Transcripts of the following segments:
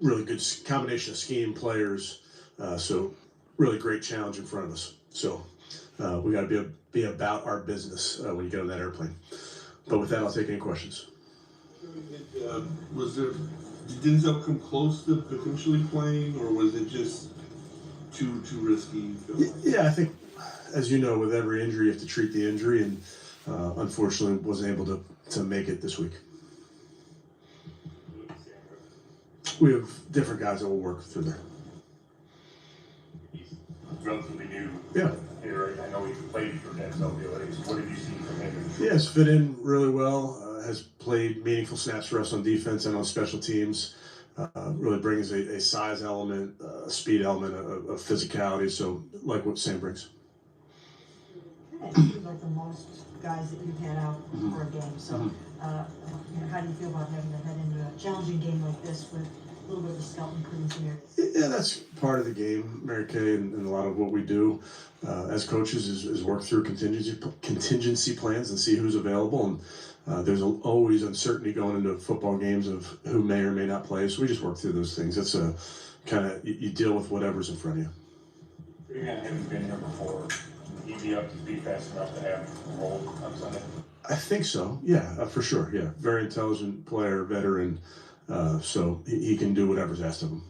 really good combination of scheme players. So really great challenge in front of us. So we got to be about our business when you get on that airplane. But with that, I'll take any questions. Did Denzel come close to potentially playing, or was it just too risky? Yeah, I think, as you know, with every injury, you have to treat the injury, and unfortunately wasn't able to make it this week. We have different guys that will work through there. He's relatively new. Yeah. Here, I know he's played for Denzel the other days. What have you seen from him? Yeah, has fit in really well. Has played meaningful snaps for us on defense and on special teams. Really brings a size element, a speed element, a physicality. So, like what Sam brings. It seems like the most guys that you've had out for a game. So, how do you feel about having to head into a challenging game like this with a little bit of a skeleton crew in here? Yeah, that's part of the game, Mary Kay, and a lot of what we do as coaches is work through contingency plans and see who's available. And there's always uncertainty going into football games of who may or may not play. So we just work through those things. It's a kind of, you deal with whatever's in front of you. Again, having been here before, he'd be up to speed fast enough to have a role on Sunday? I think so. Yeah, for sure. Yeah, very intelligent player, veteran. So he can do whatever's asked of him.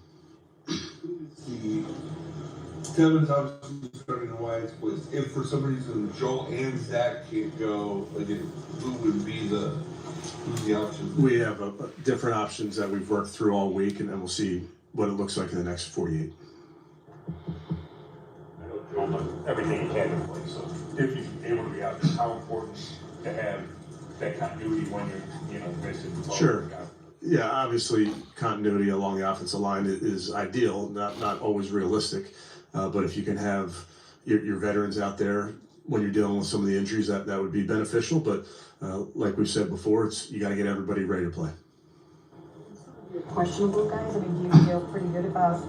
Kevin's obviously starting a wise place. If for some reason Joel and Zach can't go, who would be who's the option? We have different options that we've worked through all week, and then we'll see what it looks like in the next 48. Joel does everything he can to play. So if he's able to be out there, how important to have that continuity when you're missing? Sure. Yeah, obviously continuity along the offensive line is ideal, not always realistic. But if you can have your veterans out there when you're dealing with some of the injuries, that would be beneficial. But like we've said before, you got to get everybody ready to play. Questionable guys? I mean, do you feel pretty good about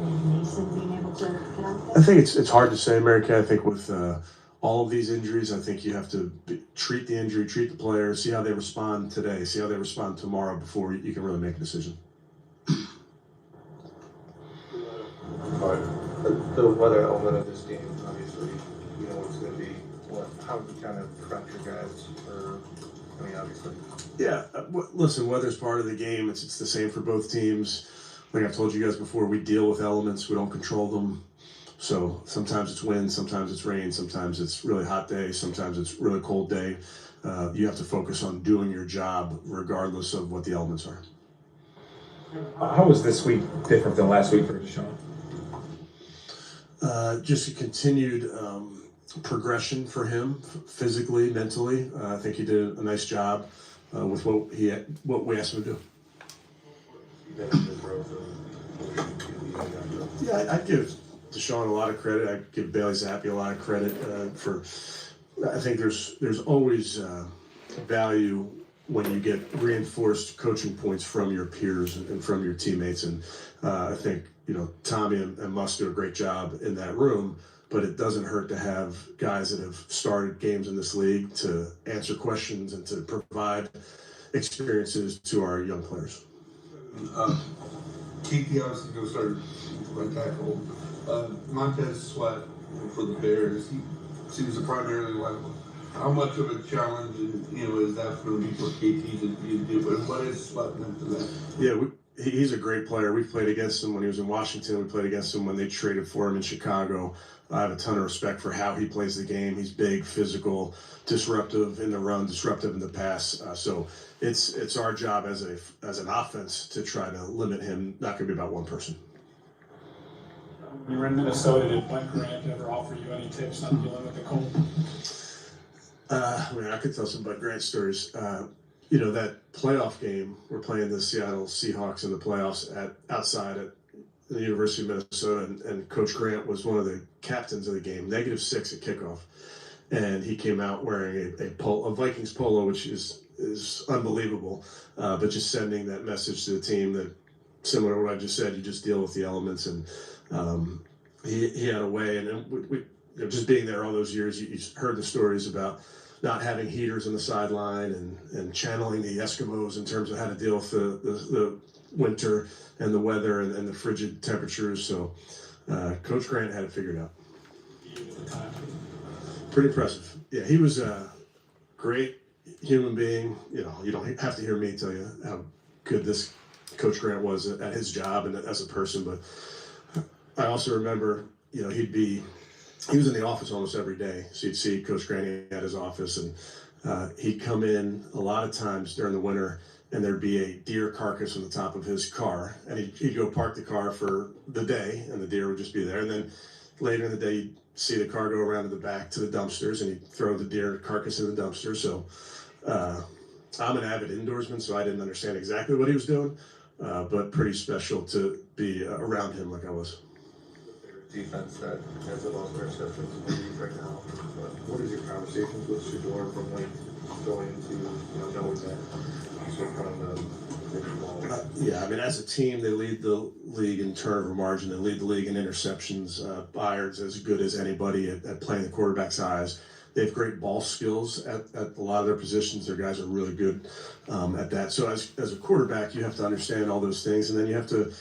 maybe Mason being able to get out there? I think it's hard to say, Mary Kay. I think with all of these injuries, I think you have to treat the injury, treat the player, see how they respond today, see how they respond tomorrow before you can really make a decision. The weather element of this game, obviously, it's going to be how do you kind of prep your guys for, obviously. Yeah, listen, weather's part of the game. It's the same for both teams. Like I've told you guys before, we deal with elements. We don't control them. So sometimes it's wind, sometimes it's rain, sometimes it's really hot day, sometimes it's really cold day. You have to focus on doing your job regardless of what the elements are. How was this week different than last week for Deshaun? Just a continued progression for him, physically, mentally. I think he did a nice job with what we asked him to do. Yeah, I'd give Deshaun a lot of credit. I'd give Bailey Zappi a lot of credit for. I think there's always value when you get reinforced coaching points from your peers and from your teammates, and I think Tommy and Musk do a great job in that room. But it doesn't hurt to have guys that have started games in this league to answer questions and to provide experiences to our young players. Keith obviously going to start right tackle. Montez Sweat for the Bears. He seems to primarily how much of a challenge is that going to be for KT to do? And what is Sweat meant to that? Yeah, he's a great player. We've played against him when he was in Washington. We played against him when they traded for him in Chicago. I have a ton of respect for how he plays the game. He's big, physical, disruptive in the run, disruptive in the pass. So it's our job as an offense to try to limit him. Not going to be about one person. When you were in Minnesota, did Mike Grant ever offer you any tips on dealing with the cold? I could tell some Bud Grant stories. That playoff game, we're playing the Seattle Seahawks in the playoffs outside at the University of Minnesota, and Coach Grant was one of the captains of the game, -6 at kickoff. And he came out wearing a Vikings polo, which is unbelievable, but just sending that message to the team that, similar to what I just said, you just deal with the elements. And he had a way, and we just being there all those years, you heard the stories about not having heaters on the sideline and channeling the Eskimos in terms of how to deal with winter and the weather and the frigid temperatures. So Coach Grant had it figured out. At the time. Pretty impressive. Yeah, he was a great human being. You know, you don't have to hear me tell you how good this Coach Grant was at his job and as a person. But I also remember, you know, he was in the office almost every day. So you'd see Coach Grant at his office, and he'd come in a lot of times during the winter, and there'd be a deer carcass on the top of his car, and he'd go park the car for the day, and the deer would just be there. And then later in the day, you'd see the car go around to the back to the dumpsters, and he'd throw the deer carcass in the dumpster. So I'm an avid indoorsman, so I didn't understand exactly what he was doing, but pretty special to be around him like I was. Defense that has a lot of interceptions in the league right now. What is your conversations with Shedeur from like going into, you know, knowing that he's going to run the ball? Yeah, I mean, as a team, they lead the league in turnover margin. They lead the league in interceptions. Byard's as good as anybody at playing the quarterback's eyes. They have great ball skills at a lot of their positions. Their guys are really good at that. So as a quarterback, you have to understand all those things, and then you have to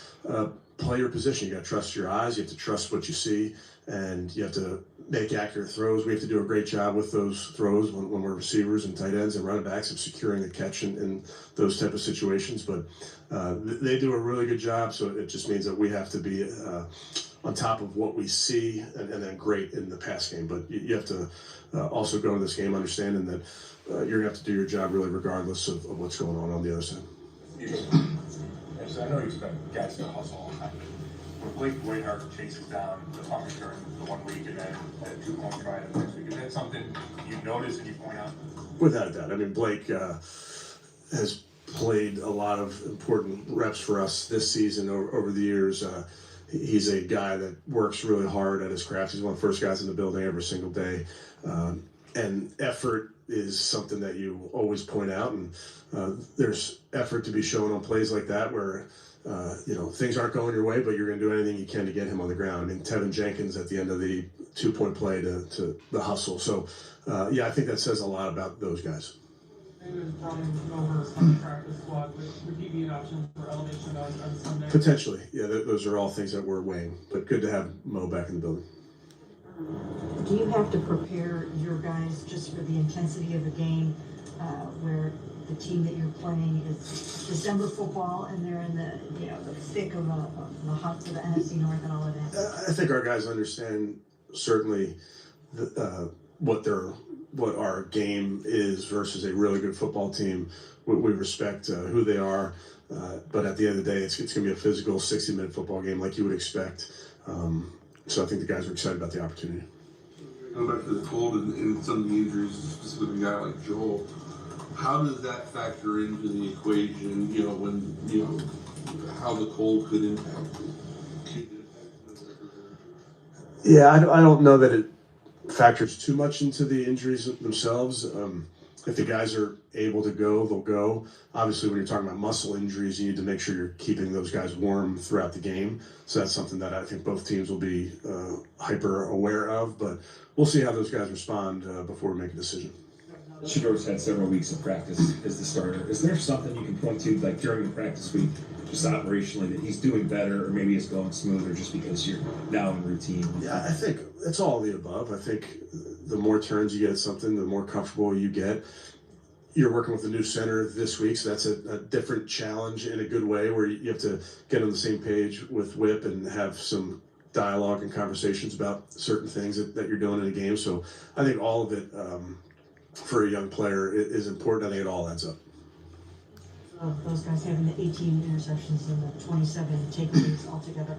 play your position. You got to trust your eyes. You have to trust what you see, and you have to make accurate throws. We have to do a great job with those throws when we're receivers and tight ends and running backs of securing the catch in those type of situations. But they do a really good job. So it just means that we have to be on top of what we see and then great in the pass game. But you have to also go into this game understanding that you're going to have to do your job really regardless of what's going on the other side. As I know you expect guys to hustle all the time. When Blake Wainhart chases down the punt return the 1 week and then that 2-point try the next week, is that something you notice and you point out? Without a doubt. I mean, Blake has played a lot of important reps for us this season over the years. He's a guy that works really hard at his craft. He's one of the first guys in the building every single day. And effort is something that you always point out. And there's effort to be shown on plays like that where, you know, things aren't going your way, but you're going to do anything you can to get him on the ground. I mean, Tevin Jenkins at the end of the 2-point play to the hustle. So, yeah, I think that says a lot about those guys. Would he be an option for elevation on Sunday? Potentially, yeah. Those are all things that we're weighing. But good to have Mo back in the building. Do you have to prepare your guys just for the intensity of the game, where the team that you're playing is December football and they're in the thick of the hunt for the NFC North and all of that? I think our guys understand certainly what our game is versus a really good football team. We respect who they are, but at the end of the day, it's going to be a physical 60-minute football game like you would expect. So I think the guys are excited about the opportunity. Going back to the cold and some of the injuries, specifically a guy like Joel, how does that factor into the equation, you know, when, you know, how the cold could impact it? Yeah, I don't know that it factors too much into the injuries themselves. If the guys are able to go, they'll go. Obviously, when you're talking about muscle injuries, you need to make sure you're keeping those guys warm throughout the game. So that's something that I think both teams will be hyper aware of. But we'll see how those guys respond before we make a decision. Shedeur's had several weeks of practice as the starter. Is there something you can point to, like during the practice week, just operationally, that he's doing better, or maybe it's going smoother just because you're now in routine? Yeah, I think it's all of the above. I think the more turns you get at something, the more comfortable you get. You're working with a new center this week, so that's a different challenge in a good way, where you have to get on the same page with Whip and have some dialogue and conversations about certain things that you're doing in a game. So I think all of it for a young player is important. I think it all adds up. Those guys having the 18 interceptions and the 27 takeaways altogether,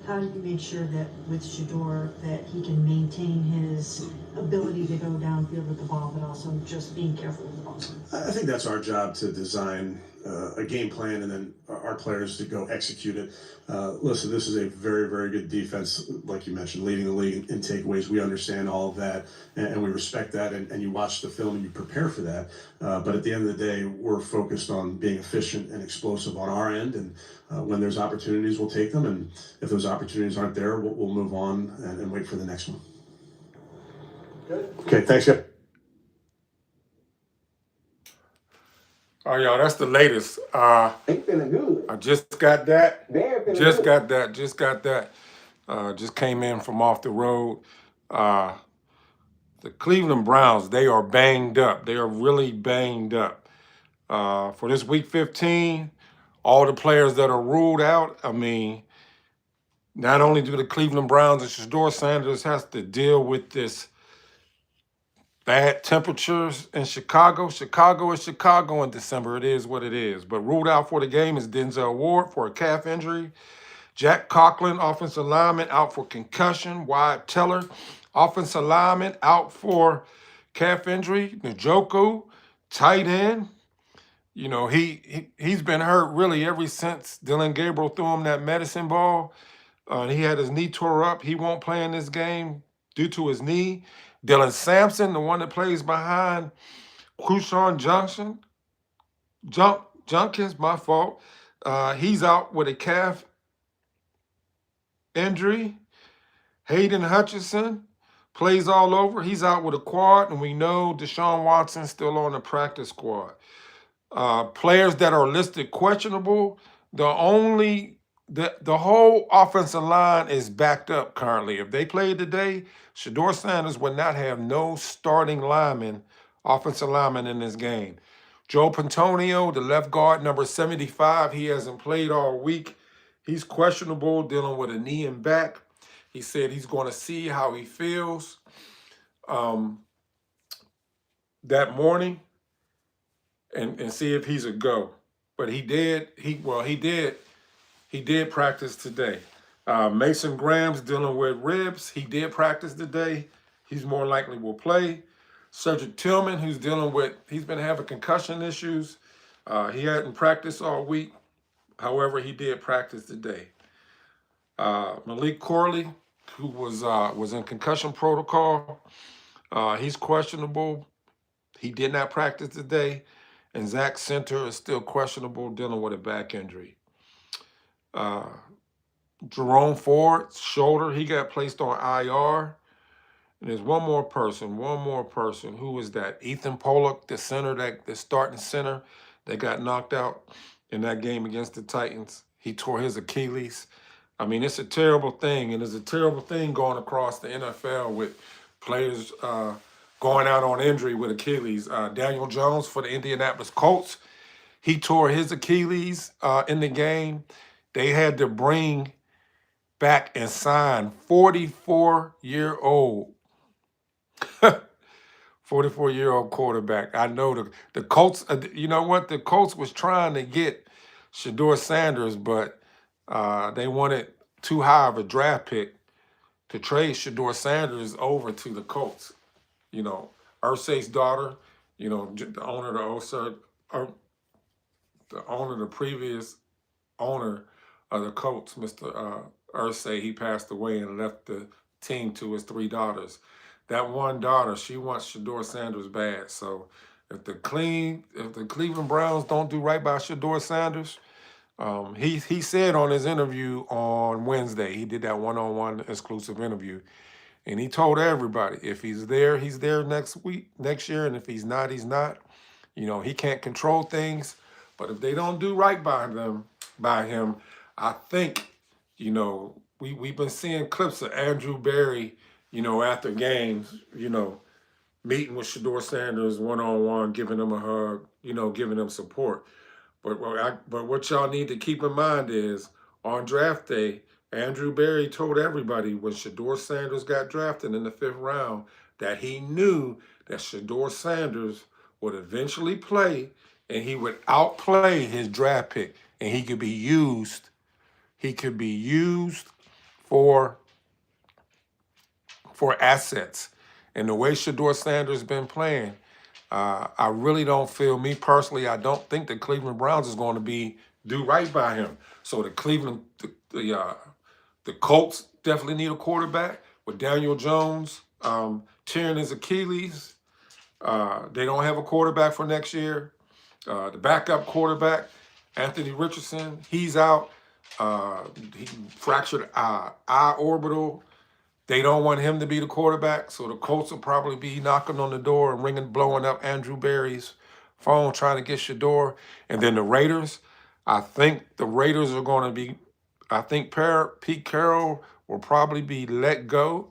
how do you make sure that with Shedeur that he can maintain his ability to go downfield with the ball, but also just being careful with the ball? I think that's our job, to design a game plan and then our players to go execute it. Listen, this is a very, very good defense, like you mentioned, leading the league in takeaways. We understand all of that, and we respect that, and you watch the film and you prepare for that. But at the end of the day, we're focused on being efficient and explosive on our end, and when there's opportunities, we'll take them, and if those opportunities aren't there, we'll move on and wait for the next one. Good. Okay, thanks, guys. Oh, y'all, that's the latest. They feeling good. I just got that. They're feeling Just good. got that. Just got that. Just came in from off the road. The Cleveland Browns, they are banged up. They are really banged up. For this week 15, all the players that are ruled out, I mean, not only do the Cleveland Browns and ShedeurSanders has to deal with this bad temperatures in Chicago. Chicago is Chicago in December. It is what it is. But ruled out for the game is Denzel Ward for a calf injury. Jack Conklin, offensive lineman, out for concussion. Wyatt Teller, offensive lineman, out for calf injury. Njoku, tight end. You know, he's been hurt really ever since Dylan Gabriel threw him that medicine ball. He had his knee tore up. He won't play in this game due to his knee. Dylan Sampson, the one that plays behind Kushan Junkins, my fault. He's out with a calf injury. Hayden Hutchinson plays all over. He's out with a quad, and we know Deshaun Watson's still on the practice squad. Players that are listed questionable, the whole offensive line is backed up currently. If they played today, ShedeurSanders would not have no starting offensive lineman in this game. Joe Pantonio, the left guard, number 75, he hasn't played all week. He's questionable, dealing with a knee and back. He said he's going to see how he feels that morning and see if he's a go. But he did practice today. Mason Graham's dealing with ribs. He did practice today. He's more likely will play. Cedric Tillman, he's been having concussion issues. He hadn't practiced all week. However, he did practice today. Malik Corley, who was in concussion protocol, he's questionable. He did not practice today. And Zach Center is still questionable, dealing with a back injury. Jerome Ford's shoulder, he got placed on IR. And there's one more person. Who is that? Ethan Pollock, the starting center that got knocked out in that game against the Titans. He tore his Achilles. I mean, it's a terrible thing, and it's a terrible thing going across the NFL with players going out on injury with Achilles. Daniel Jones for the Indianapolis Colts, he tore his Achilles in the game. They had to bring back and sign 44-year-old 44-year-old quarterback. I know the Colts, you know what? The Colts was trying to get ShedeurSanders, but they wanted too high of a draft pick to trade ShedeurSanders over to the Colts. You know, Irsay's daughter, you know, the owner of the previous owner of the Colts, Mr. Irsay, he passed away and left the team to his 3 daughters. That one daughter, she wants ShedeurSanders bad. So if the Cleveland Browns don't do right by ShedeurSanders, he said on his interview on Wednesday, he did that one-on-one exclusive interview, and he told everybody if he's there next year, and if he's not, he's not. You know, he can't control things, but if they don't do right by him, I think, you know, we've been seeing clips of Andrew Berry, you know, after games, you know, meeting with ShedeurSanders one-on-one, giving him a hug, you know, giving him support. But what y'all need to keep in mind is on draft day, Andrew Berry told everybody when ShedeurSanders got drafted in the 5th round that he knew that ShedeurSanders would eventually play and he would outplay his draft pick and he could be used for assets. And the way ShedeurSanders been playing, I really don't feel, me personally, I don't think the Cleveland Browns is going to do right by him. So the Colts definitely need a quarterback with Daniel Jones tearing his Achilles. They don't have a quarterback for next year. The backup quarterback, Anthony Richardson, he's out. He fractured eye orbital. They don't want him to be the quarterback, so the Colts will probably be knocking on the door and blowing up Andrew Berry's phone trying to get Shedeur. And then the Raiders, I think the Raiders are going to be, I think Pete Carroll will probably be let go,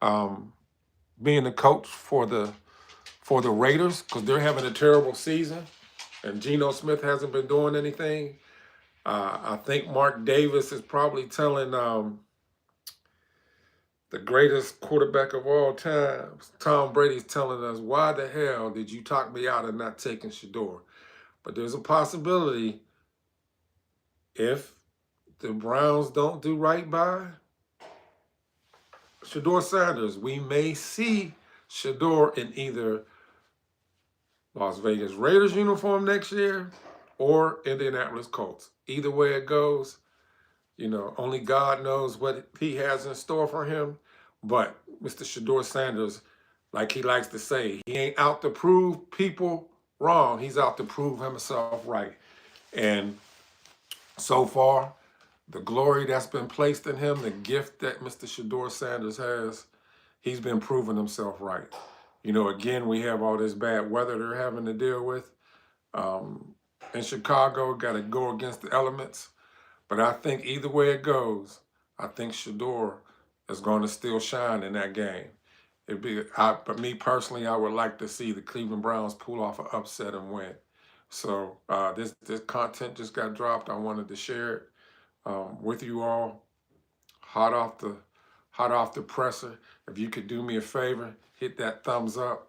being the coach for the Raiders, because they're having a terrible season, and Geno Smith hasn't been doing anything. I think Mark Davis is probably telling the greatest quarterback of all time, Tom Brady's telling us, why the hell did you talk me out of not taking Shedeur? But there's a possibility, if the Browns don't do right by ShedeurSanders, we may see Shedeur in either Las Vegas Raiders uniform next year or Indianapolis Colts. Either way it goes, you know, only God knows what he has in store for him. But Mr. ShedeurSanders, like he likes to say, he ain't out to prove people wrong. He's out to prove himself right. And so far, the glory that's been placed in him, the gift that Mr. ShedeurSanders has, he's been proving himself right. You know, again, we have all this bad weather they're having to deal with. In Chicago, got to go against the elements. But I think either way it goes, I think Shedeur is going to still shine in that game. But me personally, I would like to see the Cleveland Browns pull off an upset and win. So this content just got dropped. I wanted to share it with you all, hot off the presser. If you could do me a favor, hit that thumbs up.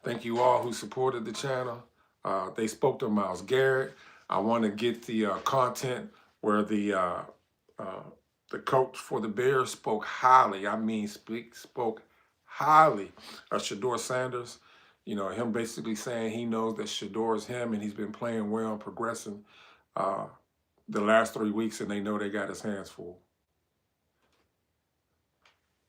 Thank you all who supported the channel. They spoke to Myles Garrett. I want to get the content where the coach for the Bears spoke highly. I mean, spoke highly of ShedeurSanders. You know, him basically saying he knows that Shedeur is him, and he's been playing well and progressing the last 3 weeks, and they know they got his hands full.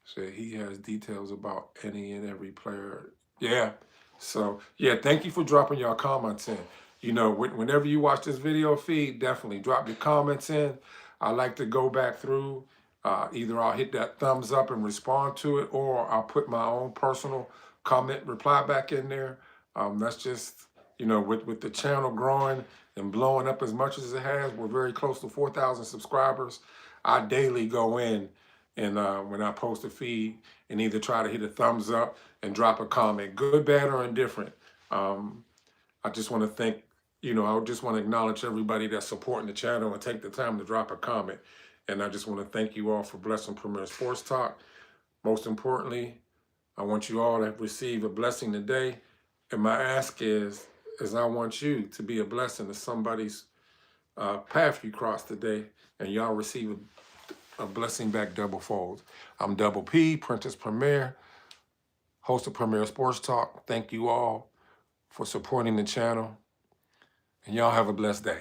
So he has details about any and every player. Yeah. So, yeah, thank you for dropping your comments in. You know, whenever you watch this video feed, definitely drop your comments in. I like to go back through. Either I'll hit that thumbs up and respond to it, or I'll put my own personal comment reply back in there. That's just, you know, with the channel growing and blowing up as much as it has, we're very close to 4,000 subscribers. I daily go in and when I post a feed and either try to hit a thumbs up and drop a comment, good, bad, or indifferent. I just want to thank, you know, I just want to acknowledge everybody that's supporting the channel and take the time to drop a comment. And I just want to thank you all for blessing Premier Sports Talk. Most importantly, I want you all to receive a blessing today. And my ask is I want you to be a blessing to somebody's path you cross today, and y'all receive a blessing back double fold. I'm Double P, Prentice Premier, host of Premier Sports Talk. Thank you all for supporting the channel, and y'all have a blessed day.